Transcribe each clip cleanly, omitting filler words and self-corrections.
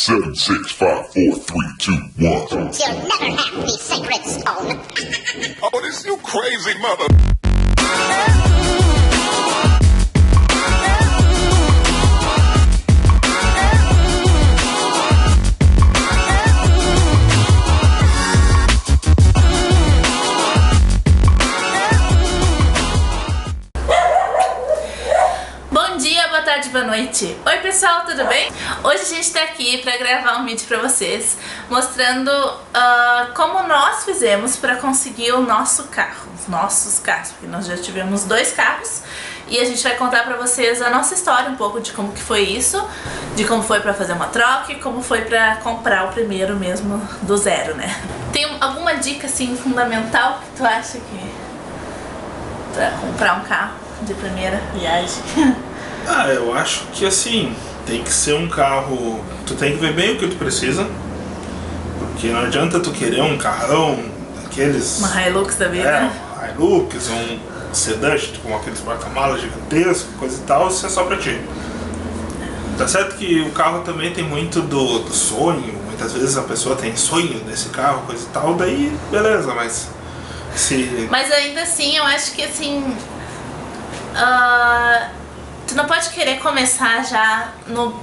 7, 6, 5, 4, 3, 2, 1. You'll never have the sacred stone. Oh, this you crazy mother. Boa noite. Oi pessoal, tudo bem? Hoje a gente tá aqui pra gravar um vídeo pra vocês mostrando como nós fizemos pra conseguir o nosso carro, os nossos carros, porque nós já tivemos 2 carros e a gente vai contar pra vocês a nossa história, um pouco de como que foi isso, de como foi pra fazer uma troca e como foi pra comprar o primeiro mesmo do zero, né? Tem alguma dica assim fundamental que tu acha que pra comprar um carro de primeira viagem? Eu acho que assim, tem que ser um carro, tu tem que ver bem o que tu precisa, porque não adianta tu querer um carrão daqueles... Uma Hilux da vida. Um Hilux, um sedã, tipo aqueles porta-malas gigantescos, coisa e tal, isso é só pra ti. Tá certo que o carro também tem muito do sonho, muitas vezes a pessoa tem sonho desse carro, coisa e tal, daí beleza, mas... Mas ainda assim, eu acho que assim... tu não pode querer começar já no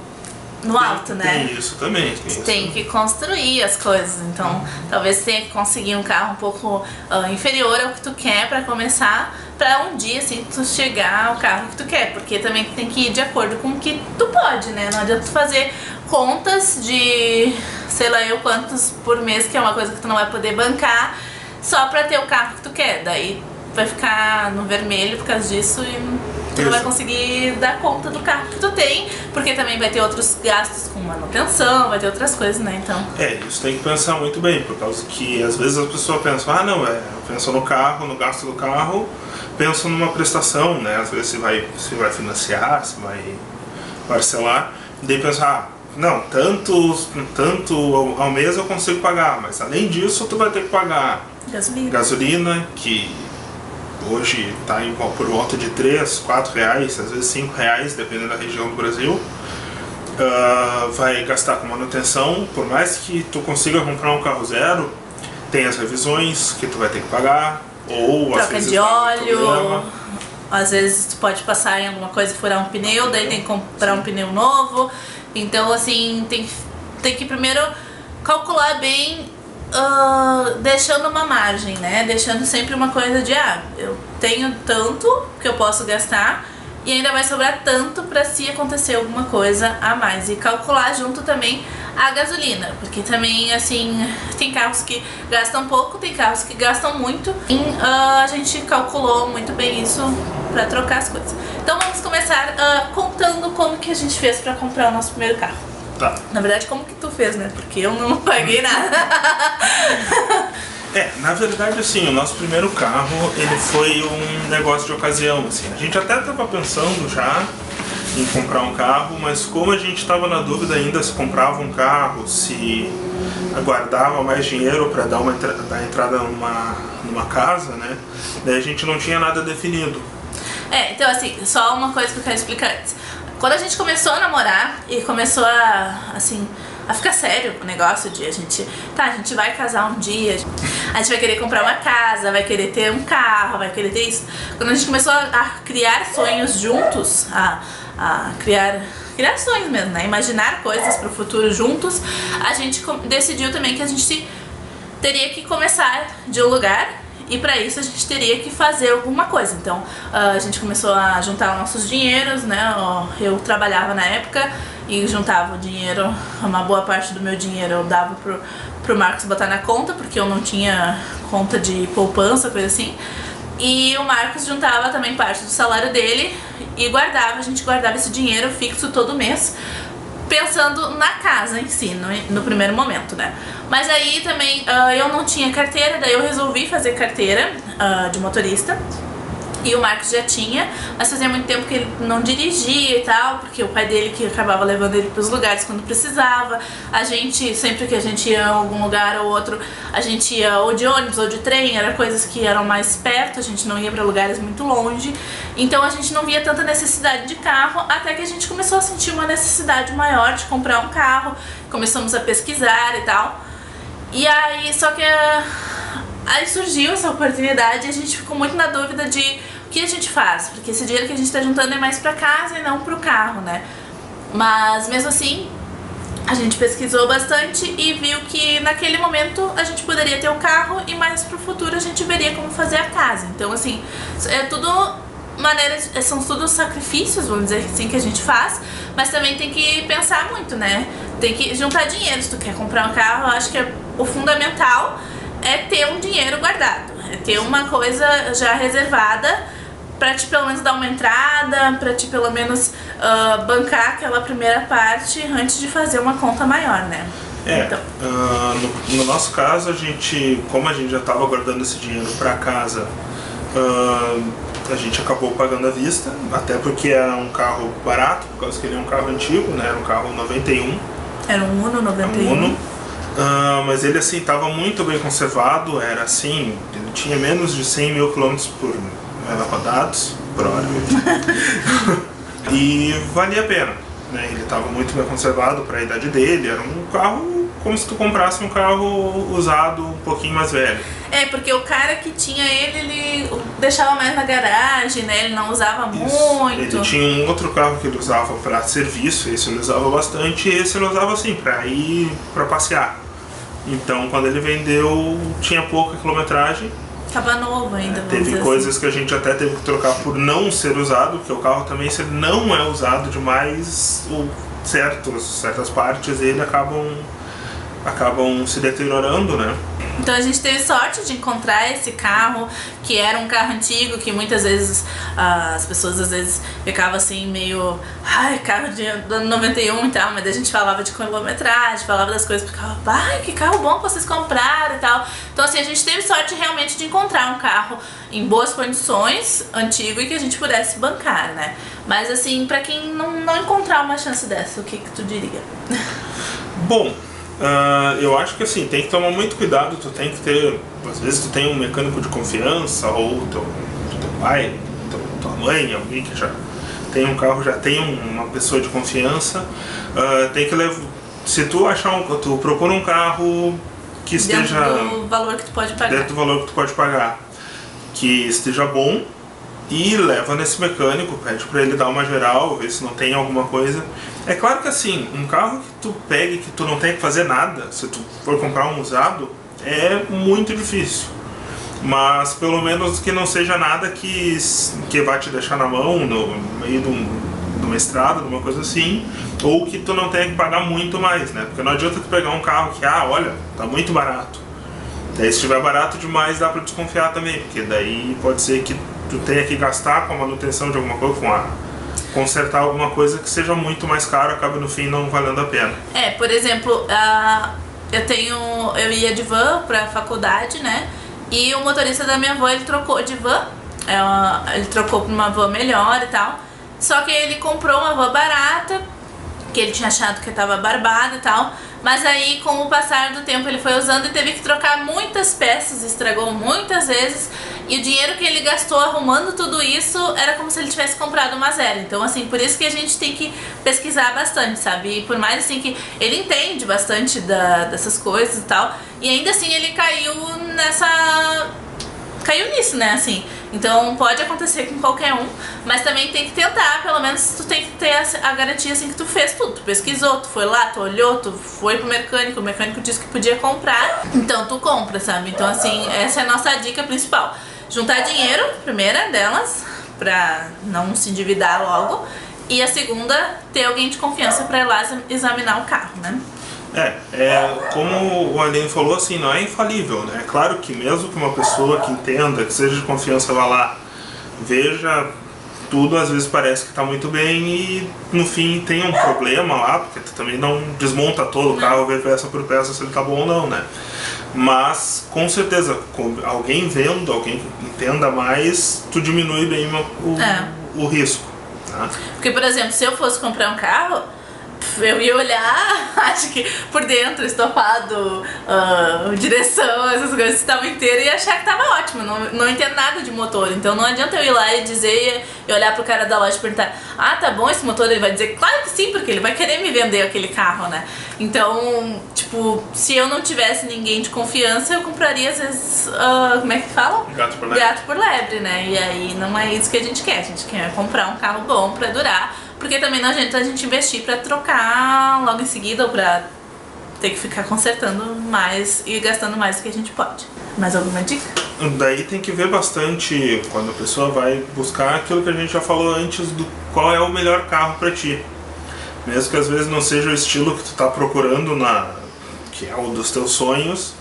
alto, né? Tem isso também. Tem que construir as coisas, então talvez você tenha que conseguir um carro um pouco inferior ao que tu quer pra começar, pra um dia assim tu chegar ao carro que tu quer, porque também tem que ir de acordo com o que tu pode, né? Não adianta tu fazer contas de sei lá eu quantos por mês, que é uma coisa que tu não vai poder bancar, só pra ter o carro que tu quer, daí vai ficar no vermelho por causa disso e tu não vai conseguir dar conta do carro que tu tem, porque também vai ter outros gastos com manutenção, vai ter outras coisas, né, então... Isso tem que pensar muito bem, por causa que às vezes as pessoas pensam, eu penso no carro, no gasto do carro, penso numa prestação, né, às vezes se vai financiar, se vai parcelar, e daí pensar, não, tanto ao mês eu consigo pagar, mas além disso tu vai ter que pagar gasolina, que... hoje está por volta de 3, 4 reais, às vezes 5 reais, dependendo da região do Brasil. Vai gastar com manutenção, por mais que tu consiga comprar um carro zero, tem as revisões que tu vai ter que pagar, ou troca às vezes de óleo, às vezes tu pode passar em alguma coisa e furar um pneu, daí tem que comprar um pneu novo. Então assim, tem que primeiro calcular bem, deixando uma margem, né? Deixando sempre uma coisa de eu tenho tanto que eu posso gastar e ainda vai sobrar tanto pra se acontecer alguma coisa a mais, e calcular junto também a gasolina, porque também assim tem carros que gastam pouco, tem carros que gastam muito, e a gente calculou muito bem isso pra trocar as coisas. Então vamos começar contando como que a gente fez pra comprar o nosso primeiro carro. Tá. Na verdade, como que tu fez, né? Porque eu não paguei nada. Na verdade, assim, o nosso primeiro carro, ele foi um negócio de ocasião, assim. A gente até estava pensando já em comprar um carro, mas como a gente estava na dúvida ainda se comprava um carro, se aguardava mais dinheiro para dar entrada numa casa, né? Daí a gente não tinha nada definido. Então assim, só uma coisa que eu quero explicar antes. Quando a gente começou a namorar e começou a ficar sério o negócio de a gente vai casar um dia, a gente vai querer comprar uma casa, vai querer ter um carro, vai querer ter isso. Quando a gente começou a criar sonhos juntos, a criar sonhos mesmo, né? Imaginar coisas pro futuro juntos, a gente decidiu também que a gente teria que começar de um lugar. E pra isso a gente teria que fazer alguma coisa. Então a gente começou a juntar nossos dinheiros, né? Eu trabalhava na época e juntava o dinheiro, uma boa parte do meu dinheiro eu dava pro Marcos botar na conta, porque eu não tinha conta de poupança, coisa assim. E o Marcos juntava também parte do salário dele e guardava, a gente guardava esse dinheiro fixo todo mês, pensando na casa em si, no primeiro momento, né? Mas aí também eu não tinha carteira, daí eu resolvi fazer carteira de motorista. E o Marcos já tinha, mas fazia muito tempo que ele não dirigia e tal, porque o pai dele que acabava levando ele pros lugares quando precisava. A gente, sempre que a gente ia a algum lugar ou outro, a gente ia ou de ônibus ou de trem, era coisas que eram mais perto, a gente não ia pra lugares muito longe. Então a gente não via tanta necessidade de carro, até que a gente começou a sentir uma necessidade maior de comprar um carro, começamos a pesquisar e tal. E aí, só que aí surgiu essa oportunidade e a gente ficou muito na dúvida de o que a gente faz, porque esse dinheiro que a gente tá juntando é mais pra casa e não pro carro, né? Mas mesmo assim, a gente pesquisou bastante e viu que naquele momento a gente poderia ter o carro e mais pro futuro a gente veria como fazer a casa. Então assim, é tudo são tudo sacrifícios, vamos dizer assim, que a gente faz, mas também tem que pensar muito, né? Tem que juntar dinheiro. Se tu quer comprar um carro, eu acho que o fundamental é ter um dinheiro guardado, é ter uma coisa já reservada pra te pelo menos dar uma entrada, pra te pelo menos bancar aquela primeira parte antes de fazer uma conta maior, né? Então. No nosso caso, como a gente já estava guardando esse dinheiro pra casa, a gente acabou pagando à vista, até porque era um carro barato, por causa que ele é um carro antigo, né? Era um carro 91. Era um Uno 91. Uno. Mas ele assim estava muito bem conservado, era assim, ele tinha menos de 100 mil quilômetros rodados por hora. E valia a pena, né? Ele estava muito bem conservado para a idade dele, era um carro como se tu comprasse um carro usado um pouquinho mais velho. É, porque o cara que tinha ele deixava mais na garagem, né? Ele não usava muito. Ele tinha um outro carro que ele usava para serviço, esse ele usava bastante, e esse ele usava assim, para ir para passear. Então quando ele vendeu, tinha pouca quilometragem. Tava novo ainda, teve coisas que a gente até teve que trocar por não ser usado, porque o carro também, se ele não é usado demais, certas partes dele acabam se deteriorando, né? Então a gente teve sorte de encontrar esse carro, que era um carro antigo, que muitas vezes as pessoas às vezes ficavam assim meio, ai, carro do ano 91 e tal, mas a gente falava de quilometragem, falava das coisas, ficava, ai, que carro bom que vocês compraram e tal. Então assim, a gente teve sorte realmente de encontrar um carro em boas condições, antigo, e que a gente pudesse bancar, né? Mas assim, pra quem não encontrar uma chance dessa, o que tu diria? Bom, eu acho que assim, tem que tomar muito cuidado, tu tem que ter, às vezes tu tem um mecânico de confiança, ou teu pai, tua mãe, alguém que já tem um carro, já tem uma pessoa de confiança, tem que levar, se tu tu procura um carro que esteja dentro do valor que tu pode pagar. Dentro do valor que tu pode pagar, que esteja bom, e leva nesse mecânico, pede pra ele dar uma geral, ver se não tem alguma coisa. É claro que assim, um carro que tu pegue, que tu não tem que fazer nada, se tu for comprar um usado, é muito difícil. Mas pelo menos que não seja nada que vai te deixar na mão, no meio de uma estrada, de uma coisa assim, ou que tu não tenha que pagar muito mais, né? Porque não adianta tu pegar um carro que, olha, tá muito barato. Daí se estiver barato demais dá pra desconfiar também, porque daí pode ser que tu tenha que gastar com a manutenção de alguma coisa, consertar alguma coisa que seja muito mais caro, acaba no fim não valendo a pena. Por exemplo, eu ia de van pra faculdade, né? E o motorista da minha van, ele trocou de van, ele trocou pra uma van melhor e tal. Só que ele comprou uma van barata, que ele tinha achado que tava barbada e tal. Mas aí, com o passar do tempo, ele foi usando e teve que trocar muitas peças, estragou muitas vezes. E o dinheiro que ele gastou arrumando tudo isso era como se ele tivesse comprado uma zero. Então, assim, por isso que a gente tem que pesquisar bastante, sabe? E por mais, assim, que ele entende bastante dessas coisas e tal. E ainda assim, ele caiu nisso, né, assim. Então pode acontecer com qualquer um, mas também tem que tentar, pelo menos tu tem que ter a garantia, assim, que tu fez tudo. Tu pesquisou, tu foi lá, tu olhou, tu foi pro mecânico, o mecânico disse que podia comprar, então tu compra, sabe? Então assim, essa é a nossa dica principal. Juntar dinheiro, primeira delas, pra não se endividar logo, e a segunda, ter alguém de confiança pra ir lá examinar o carro, né? Como o Aline falou, assim, não é infalível, né? É claro que mesmo que uma pessoa que entenda, que seja de confiança, vá lá, veja tudo às vezes parece que tá muito bem e no fim tem um problema lá, porque tu também não desmonta todo o carro, vê peça por peça se ele tá bom ou não, né? Mas com certeza, com alguém vendo, alguém que entenda mais, tu diminui bem o risco, tá? Porque, por exemplo, se eu fosse comprar um carro, eu ia olhar, acho que por dentro, estofado, direção, essas coisas estavam inteiras e achar que tava ótimo. Não entendo nada de motor, então não adianta eu ir lá e dizer e olhar pro cara da loja e perguntar: ah, tá bom esse motor? Ele vai dizer: claro que sim, porque ele vai querer me vender aquele carro, né? Então, tipo, se eu não tivesse ninguém de confiança, eu compraria às vezes, como é que fala? Gato por lebre. Gato por lebre, né? E aí não é isso que a gente quer comprar um carro bom pra durar. Porque também não adianta a gente investir pra trocar logo em seguida ou pra ter que ficar consertando mais e gastando mais do que a gente pode. Mais alguma dica? Daí tem que ver bastante quando a pessoa vai buscar aquilo que a gente já falou antes do qual é o melhor carro pra ti. Mesmo que às vezes não seja o estilo que tu tá procurando, que é um dos teus sonhos.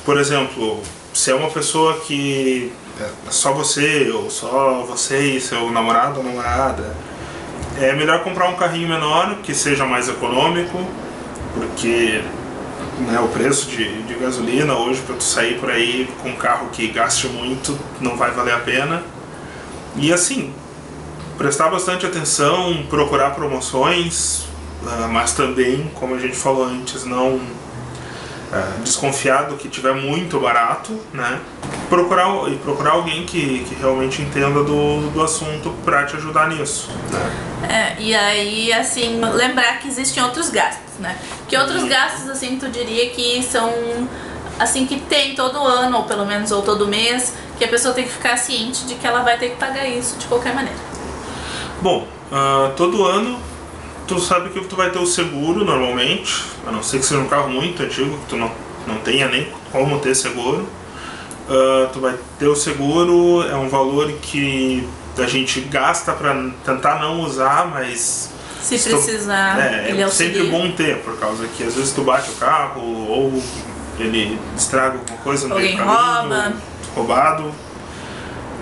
Por exemplo, se é uma pessoa que é só você ou só você e seu namorado ou namorada, é melhor comprar um carrinho menor, que seja mais econômico, porque né, o preço de gasolina hoje para tu sair por aí com um carro que gaste muito não vai valer a pena. E assim, prestar bastante atenção, procurar promoções, mas também, como a gente falou antes, não desconfiar do que tiver muito barato, né? Procurar alguém que realmente entenda do assunto para te ajudar nisso, né? E aí, assim, lembrar que existem outros gastos, né? Que outros gastos, assim, tu diria que são, assim, que tem todo ano, ou pelo menos, ou todo mês, que a pessoa tem que ficar ciente de que ela vai ter que pagar isso de qualquer maneira. Bom, todo ano tu sabe que tu vai ter o seguro normalmente, a não ser que seja um carro muito antigo, que tu não tenha nem como ter seguro. Tu vai ter o seguro, é um valor que a gente gasta para tentar não usar, mas se precisar, ele é auxilia. sempre bom ter, por causa que às vezes tu bate o carro ou ele estraga alguma coisa no meio do caminho, roubado.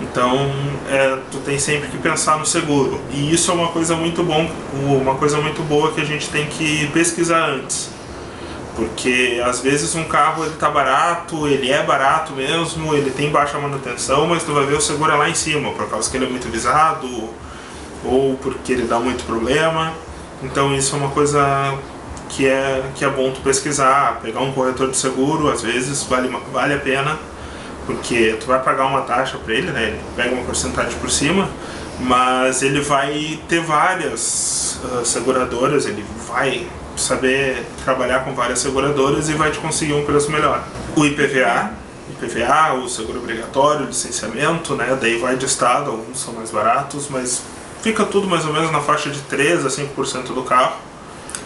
Então tu tem sempre que pensar no seguro, e isso é uma coisa muito boa que a gente tem que pesquisar antes, porque às vezes um carro ele tá barato, ele é barato mesmo, ele tem baixa manutenção, mas tu vai ver o seguro é lá em cima, por causa que ele é muito visado ou porque ele dá muito problema. Então isso é uma coisa que é bom tu pesquisar, pegar um corretor de seguro, às vezes vale a pena, porque tu vai pagar uma taxa para ele, né? Ele pega uma porcentagem por cima, mas ele vai ter várias seguradoras, ele vai saber trabalhar com várias seguradoras e vai te conseguir um preço melhor. O IPVA, o seguro obrigatório, o licenciamento, né? Daí vai de estado, alguns são mais baratos, mas fica tudo mais ou menos na faixa de 3 a 5% do carro.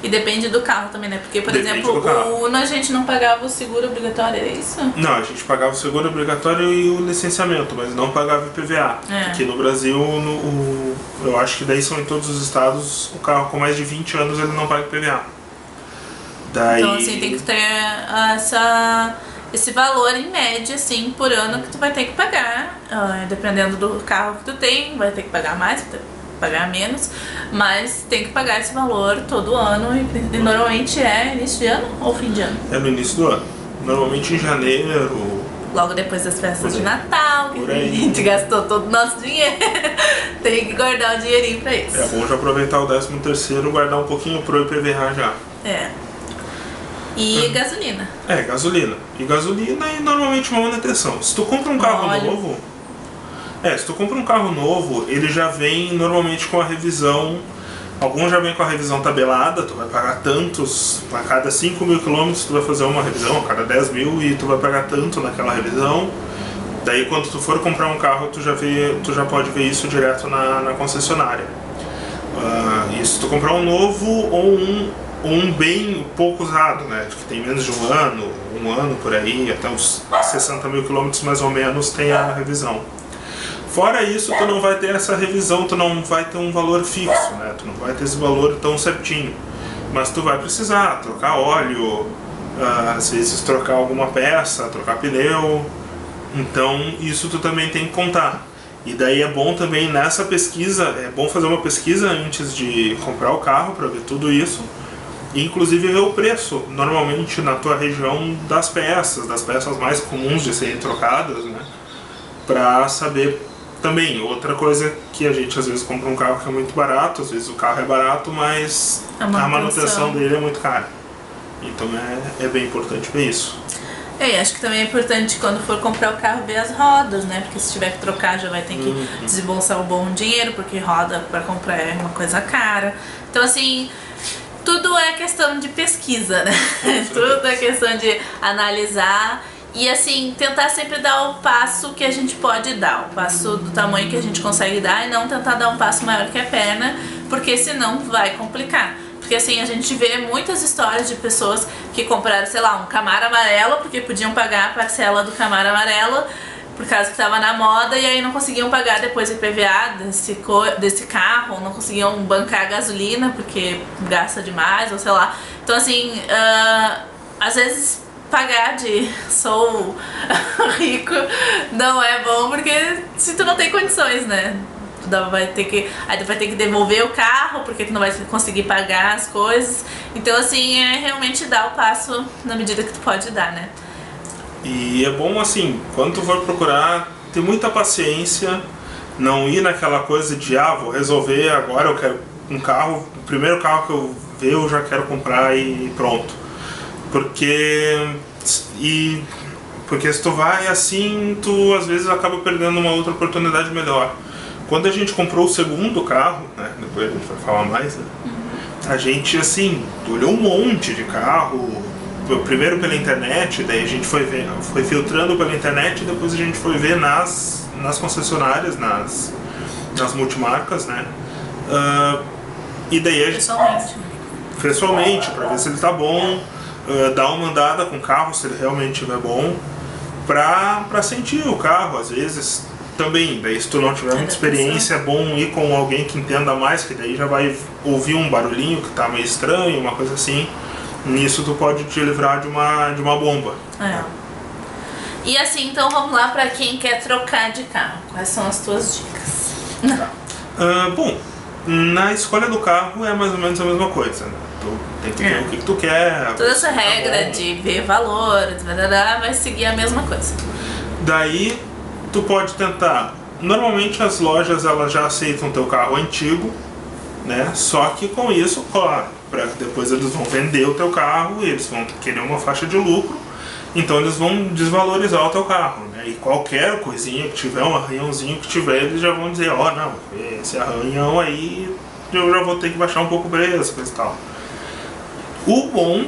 E depende do carro também, né? Porque, por Depende exemplo, do carro. o Uno a gente não pagava o seguro obrigatório, é isso? Não, a gente pagava o seguro obrigatório e o licenciamento, mas não pagava IPVA. Aqui no Brasil, eu acho que daí são em todos os estados, o carro com mais de 20 anos ele não paga IPVA. Daí... Então, assim, tem que ter esse valor em média, assim, por ano que tu vai ter que pagar. Dependendo do carro que tu tem, vai ter que pagar mais, vai ter que pagar menos, mas tem que pagar esse valor todo ano e normalmente é início de ano ou fim de ano? É no início do ano. Normalmente em janeiro. Logo depois das festas de Natal, que a gente gastou todo o nosso dinheiro. Tem que guardar o dinheirinho pra isso. É bom já aproveitar o 13º e guardar um pouquinho pro IPVA já. E gasolina. Gasolina. E gasolina e normalmente uma manutenção. Se tu compra um carro novo... se tu compra um carro novo, ele já vem normalmente com a revisão. Alguns já vem com a revisão tabelada, tu vai pagar tantos, a cada 5.000 km tu vai fazer uma revisão, a cada 10.000 e tu vai pagar tanto naquela revisão. Daí quando tu for comprar um carro, tu já pode ver isso direto na concessionária. E se tu comprar um novo ou um bem pouco usado, né, que tem menos de um ano por aí, até uns 60.000 km mais ou menos tem a revisão. Fora isso, tu não vai ter essa revisão, tu não vai ter um valor fixo, né? Tu não vai ter esse valor tão certinho. Mas tu vai precisar trocar óleo, às vezes trocar alguma peça, trocar pneu. Então isso tu também tem que contar. E daí é bom também nessa pesquisa, é bom fazer uma pesquisa antes de comprar o carro para ver tudo isso. E inclusive ver o preço, normalmente na tua região, das peças mais comuns de serem trocadas, né? Para saber também. Outra coisa que a gente às vezes compra um carro que é muito barato, às vezes o carro é barato, mas a manutenção dele é muito cara. Então é bem importante ver isso. E acho que também é importante quando for comprar o carro ver as rodas, né? Porque se tiver que trocar já vai ter que desembolsar um bom dinheiro, porque roda para comprar é uma coisa cara. Então assim, tudo é questão de pesquisa, né? Tudo é questão de analisar e assim, tentar sempre dar o passo que a gente pode dar, o passo do tamanho que a gente consegue dar e não tentar dar um passo maior que a perna, porque senão vai complicar. Porque assim, a gente vê muitas histórias de pessoas que compraram, sei lá, um Camaro amarelo porque podiam pagar a parcela do Camaro amarelo por causa que estava na moda e aí não conseguiam pagar depois o IPVA desse carro, não conseguiam bancar a gasolina porque gasta demais, ou sei lá. Então assim, às vezes pagar de sou rico não é bom porque se tu não tem condições, né? Aí tu vai ter que devolver o carro porque tu não vai conseguir pagar as coisas. Então assim, é realmente dar o passo na medida que tu pode dar, né? E é bom assim, quando tu for procurar, ter muita paciência, não ir naquela coisa de vou resolver agora, eu quero um carro, o primeiro carro que eu ver eu já quero comprar e pronto. Porque se tu vai assim, tu às vezes acaba perdendo uma outra oportunidade melhor. Quando a gente comprou o segundo carro, né, depois a gente vai falar mais, né, a gente assim, olhou um monte de carro, primeiro pela internet, daí a gente foi filtrando pela internet e depois a gente foi ver nas concessionárias, nas multimarcas, né, e daí a gente... Pessoalmente, para ver se ele tá bom, dar uma andada com o carro, se ele realmente estiver bom, pra sentir o carro, às vezes... Também, daí se tu não tiver muita experiência, é bom ir com alguém que entenda mais, que daí já vai ouvir um barulhinho que tá meio estranho, uma coisa assim. Nisso tu pode te livrar de uma bomba. E assim, então vamos lá pra quem quer trocar de carro. Quais são as tuas dicas? Bom, na escolha do carro é mais ou menos a mesma coisa, né? Tu tem que ver o que tu quer. Toda essa regra de ver valor, vai seguir a mesma coisa. Daí tu pode tentar, normalmente as lojas elas já aceitam teu carro antigo, né? Só que com isso, claro, depois eles vão vender o teu carro e eles vão querer uma faixa de lucro, então eles vão desvalorizar o teu carro, né? E qualquer coisinha que tiver, um arranhãozinho que tiver, eles já vão dizer, não, esse arranhão aí eu já vou ter que baixar um pouco o preço, coisa e tal. O bom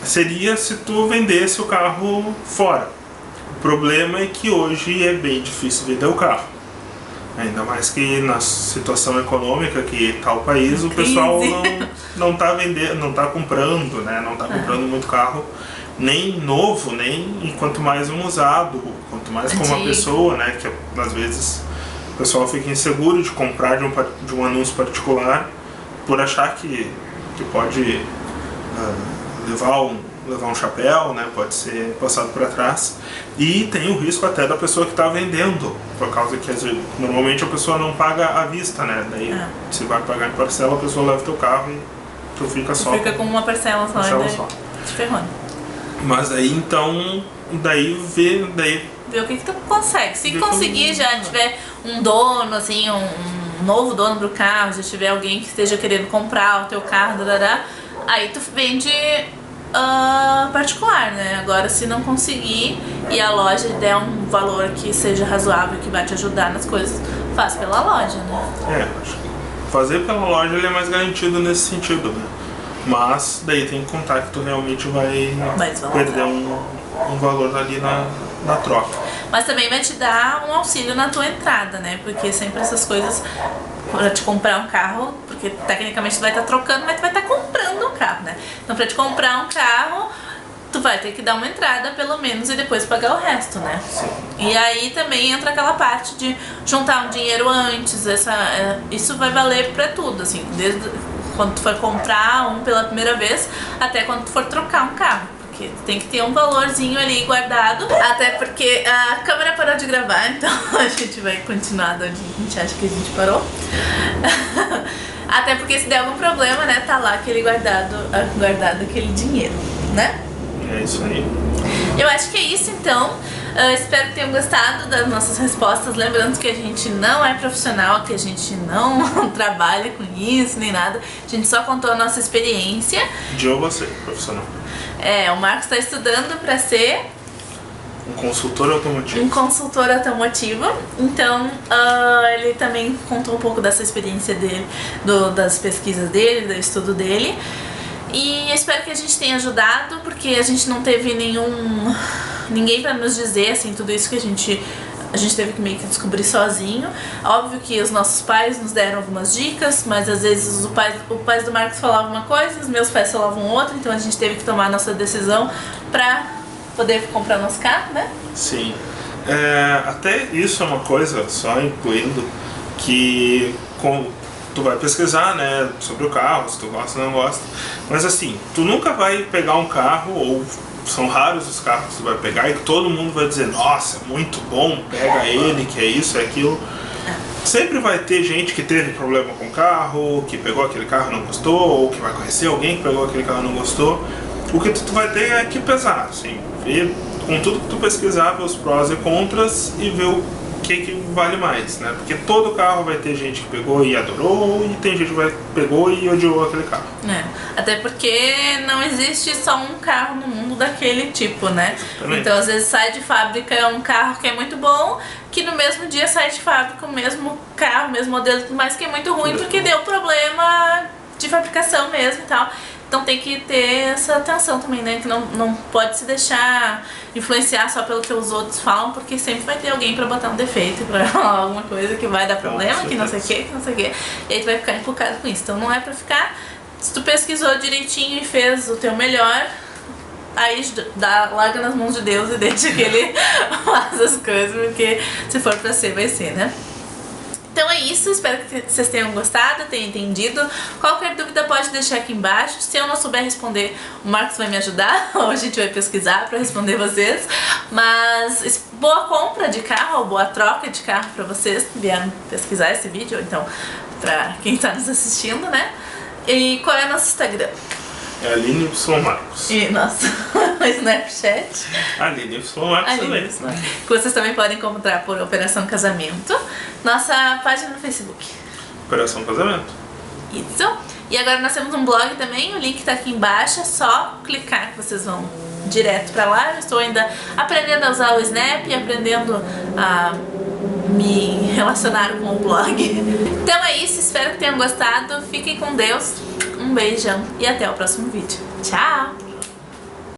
seria se tu vendesse o carro fora. O problema é que hoje é bem difícil vender o carro. Ainda mais que na situação econômica que está o país, o pessoal não está vendendo, não está comprando, né? Não está comprando muito carro, nem novo, nem quanto mais um usado, quanto mais com uma pessoa, né? Que às vezes o pessoal fica inseguro de comprar de um anúncio particular por achar que pode levar um chapéu, né? Pode ser passado para trás. E tem o risco até da pessoa que está vendendo, por causa que normalmente a pessoa não paga à vista, né? Daí se vai pagar em parcela, a pessoa leva teu carro e tu fica só. Fica com uma parcela só. Te ferrando. Mas aí então, ver o que tu consegue. Se conseguir, já tiver um dono, assim, um novo dono pro carro, já tiver alguém que esteja querendo comprar o teu carro, aí tu vende particular, né? Agora, se não conseguir e a loja der um valor que seja razoável, que vai te ajudar nas coisas, faz pela loja, né? Acho que fazer pela loja ele é mais garantido nesse sentido, né? Mas daí tem que contar que tu realmente vai perder um valor ali na troca. Mas também vai te dar um auxílio na tua entrada, né? Porque sempre essas coisas, pra te comprar um carro, porque tecnicamente tu vai estar trocando, mas tu vai estar comprando um carro, né? Então pra te comprar um carro, tu vai ter que dar uma entrada pelo menos e depois pagar o resto, né? Sim. E aí também entra aquela parte de juntar um dinheiro antes, isso vai valer pra tudo, assim, desde quando tu for comprar um pela primeira vez até quando tu for trocar um carro. porque tem que ter um valorzinho ali guardado. Até porque a câmera parou de gravar, então a gente vai continuar de onde a gente acha que a gente parou. Até porque se der algum problema, né, tá lá aquele guardado aquele dinheiro, né? É isso aí. Eu acho que é isso então. Espero que tenham gostado das nossas respostas. Lembrando que a gente não é profissional, que a gente não trabalha com isso nem nada. A gente só contou a nossa experiência. De você, profissional. O Marcos está estudando para ser um consultor automotivo. Um consultor automotivo. Então, ele também contou um pouco dessa experiência dele, das pesquisas dele, do estudo dele. E eu espero que a gente tenha ajudado, porque a gente não teve ninguém pra nos dizer, assim, tudo isso que a gente teve que meio que descobrir sozinho. Óbvio que os nossos pais nos deram algumas dicas, mas às vezes o pai do Marcos falava uma coisa, os meus pais falavam outra, então a gente teve que tomar a nossa decisão pra poder comprar nosso carro, né? Sim. Até isso é uma coisa, só incluindo, que tu vai pesquisar, né, sobre o carro, se tu gosta ou não gosta. Mas assim, tu nunca vai pegar um carro, ou são raros os carros que tu vai pegar e que todo mundo vai dizer, nossa, é muito bom, pega ele, que é isso, é aquilo. Sempre vai ter gente que teve problema com o carro, que pegou aquele carro e não gostou, ou que vai conhecer alguém que pegou aquele carro e não gostou. O que tu vai ter é que pesar, assim, ver com tudo que tu pesquisar, ver os prós e contras e ver o que vale mais, né? Porque todo carro vai ter gente que pegou e adorou e tem gente que pegou e odiou aquele carro. Até porque não existe só um carro no mundo daquele tipo, né? Exatamente. Então às vezes sai de fábrica um carro que é muito bom, que no mesmo dia sai de fábrica o mesmo carro, o mesmo modelo, mas que é muito ruim porque deu problema de fabricação mesmo e tal. Então tem que ter essa atenção também, né? Que não pode se deixar influenciar só pelo que os outros falam, porque sempre vai ter alguém pra botar um defeito, pra falar alguma coisa que vai dar problema, que não sei o que, e aí tu vai ficar empolgado com isso. Então não é pra ficar. Se tu pesquisou direitinho e fez o teu melhor, aí larga nas mãos de Deus e deixa que ele faça as coisas, porque se for pra ser, vai ser, né? Então é isso, espero que vocês tenham gostado, tenham entendido. Qualquer dúvida pode deixar aqui embaixo. Se eu não souber responder, o Marcos vai me ajudar, ou a gente vai pesquisar para responder vocês. Mas boa compra de carro, ou boa troca de carro para vocês que vieram pesquisar esse vídeo, ou então para quem está nos assistindo, né? E qual é o nosso Instagram? É Aline Y Marcos. E nosso Snapchat. Aline Y Marcos também. Que vocês também podem encontrar por Operação Casamento. Nossa página no Facebook. Operação Casamento. Isso. E agora nós temos um blog também, o link tá aqui embaixo, é só clicar que vocês vão direto pra lá. Eu estou ainda aprendendo a usar o Snap e aprendendo a me relacionar com o blog. Então é isso, espero que tenham gostado. Fiquem com Deus. Um beijão e até o próximo vídeo. Tchau!